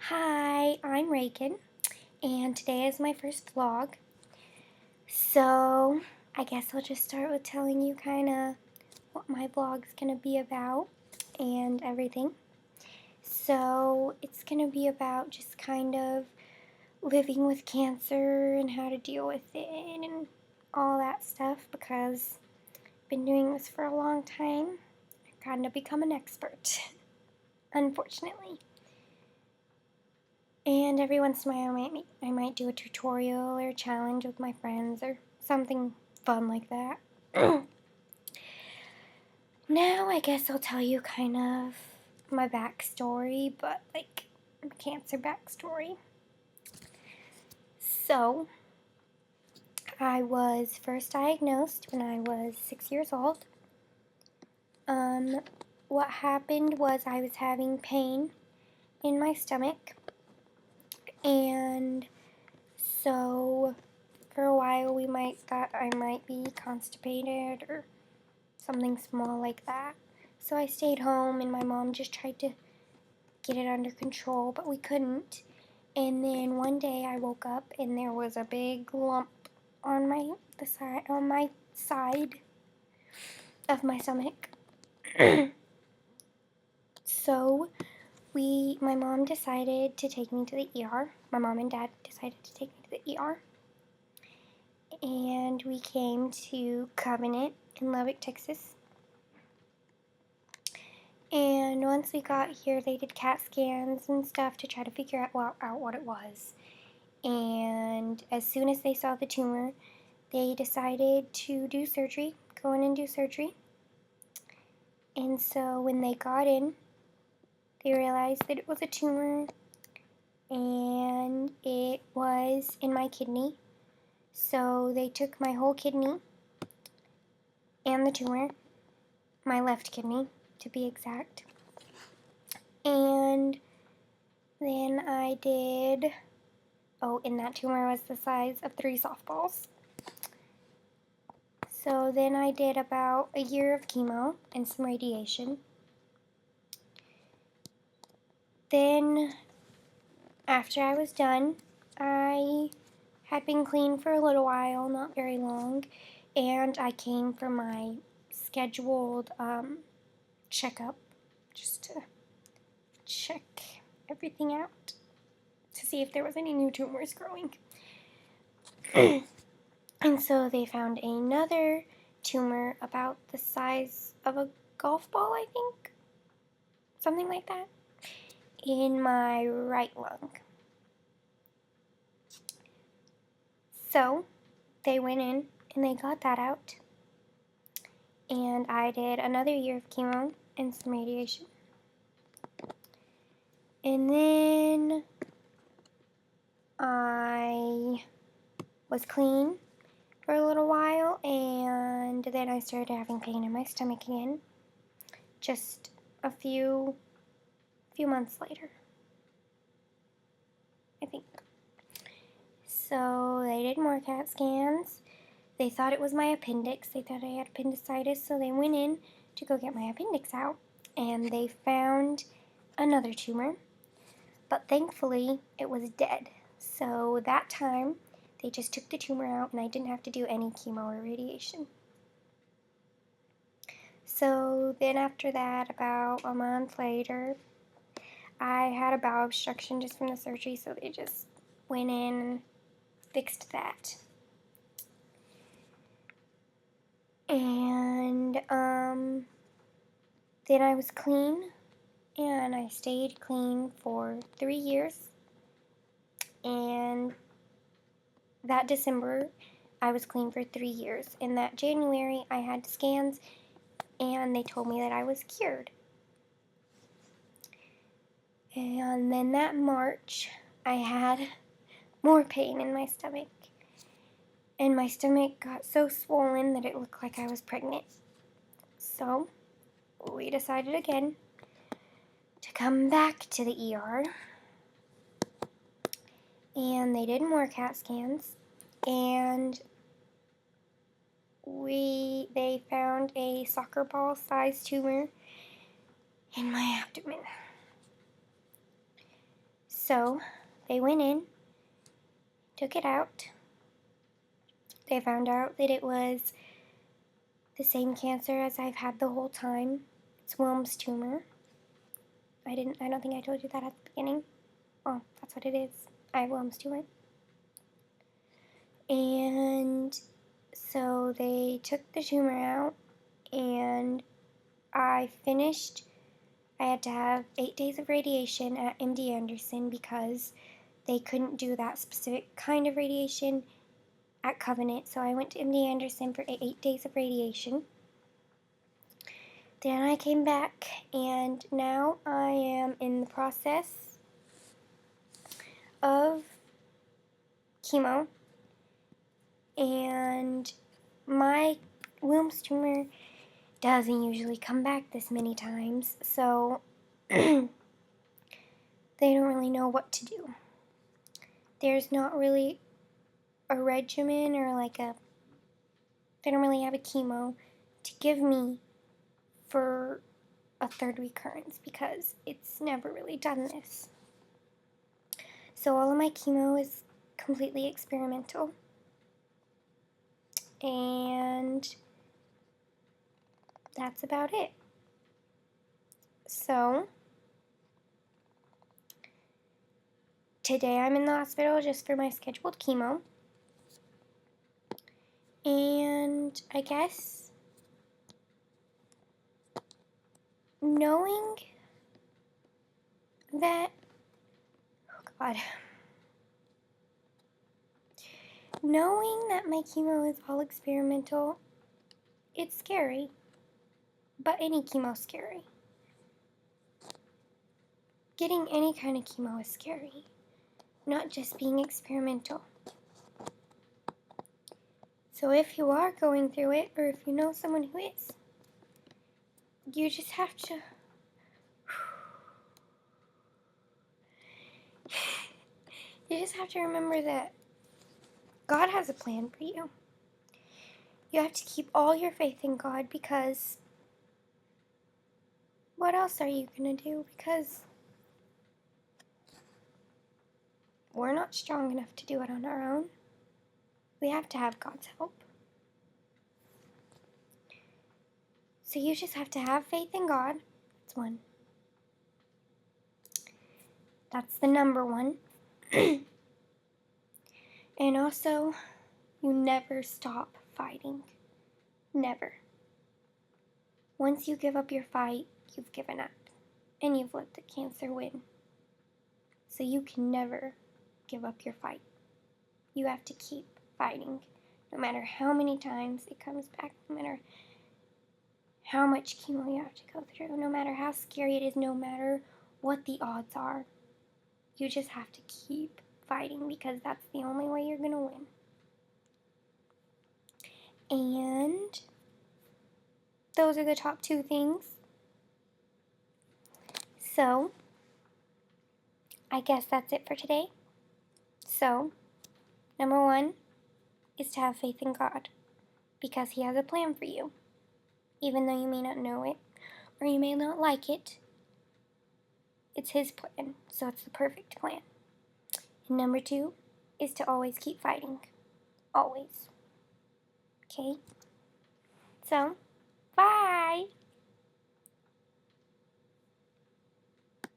Hi, I'm Reagan, and today is my first vlog. So, I guess I'll just start with telling you kind of what my vlog's gonna be about and everything. So, it's gonna be about just kind of living with cancer and how to deal with it and all that stuff because I've been doing this for a long time. I've kind of become an expert, unfortunately. And every once in a while I might do a tutorial or a challenge with my friends or something fun like that. Now I guess I'll tell you kind of my backstory, but like cancer backstory. So, I was first diagnosed when I was 6 years old. What happened was I was having pain in my stomach, and so for a while we thought I might be constipated or something small like that. So I stayed home and my mom just tried to get it under control, but we couldn't. And then one day I woke up and there was a big lump on my side of my stomach. So my mom decided to take me to the ER. My mom and dad decided to take me to the ER. And we came to Covenant in Lubbock, Texas. And once we got here, they did CAT scans and stuff to try to figure out what it was. And as soon as they saw the tumor, they decided to do surgery, go in and do surgery. And so when they got in, they realized that it was a tumor and it was in my kidney. So they took my whole kidney and the tumor, my left kidney to be exact. And then I did, and that tumor was the size of 3 softballs. So then I did about a year of chemo and some radiation. Then, after I was done, I had been clean for a little while, not very long, and I came for my scheduled checkup just to check everything out to see if there was any new tumors growing. And so they found another tumor about the size of a golf ball, I think, something like that, in my right lung. So they went in and they got that out. And I did another year of chemo and some radiation. And then I was clean for a little while, and then I started having pain in my stomach again, just a few months later, I think. So they did more CAT scans. They thought it was my appendix. They thought I had appendicitis, so they went in to go get my appendix out, and they found another tumor, but thankfully it was dead. So that time, they just took the tumor out, and I didn't have to do any chemo or radiation. So then after that, about a month later, I had a bowel obstruction just from the surgery, so they just went in and fixed that. And then I was clean, and I stayed clean for 3 years. And that December, I was clean for 3 years. In that January, I had scans, and they told me that I was cured. And then that March, I had more pain in my stomach. And my stomach got so swollen that it looked like I was pregnant. So, we decided again to come back to the ER. And they did more CAT scans. And they found a soccer ball sized tumor in my abdomen. So they went in, took it out. They found out that it was the same cancer as I've had the whole time. It's Wilms tumor. I don't think I told you that at the beginning. Well, that's what it is. I have Wilms tumor. And so they took the tumor out, and I had to have 8 days of radiation at MD Anderson because they couldn't do that specific kind of radiation at Covenant. So I went to MD Anderson for 8 days of radiation. Then I came back, and now I am in the process of chemo, and my Wilms tumor doesn't usually come back this many times, so they don't really know what to do. There's not really a regimen or they don't really have a chemo to give me for a third recurrence because it's never really done this. So all of my chemo is completely experimental, and that's about it. So today I'm in the hospital just for my scheduled chemo, and I guess knowing that, oh God, knowing that my chemo is all experimental, it's scary, but any chemo's scary. Getting any kind of chemo is scary, not just being experimental. So if you are going through it, or if you know someone who is, you just have to remember that God has a plan for you. You have to keep all your faith in God, because what else are you going to do? Because we're not strong enough to do it on our own. We have to have God's help. So you just have to have faith in God. That's one. That's the number one. And also, you never stop fighting. Never. Once you give up your fight, you've given up. And you've let the cancer win. So you can never give up your fight. You have to keep fighting. No matter how many times it comes back, no matter how much chemo you have to go through, no matter how scary it is, no matter what the odds are. You just have to keep fighting, because that's the only way you're going to win. And those are the top 2 things. So, I guess that's it for today. So, number 1 is to have faith in God, because He has a plan for you. Even though you may not know it, or you may not like it, it's His plan, so it's the perfect plan. And number 2 is to always keep fighting. Always. Okay? So, bye!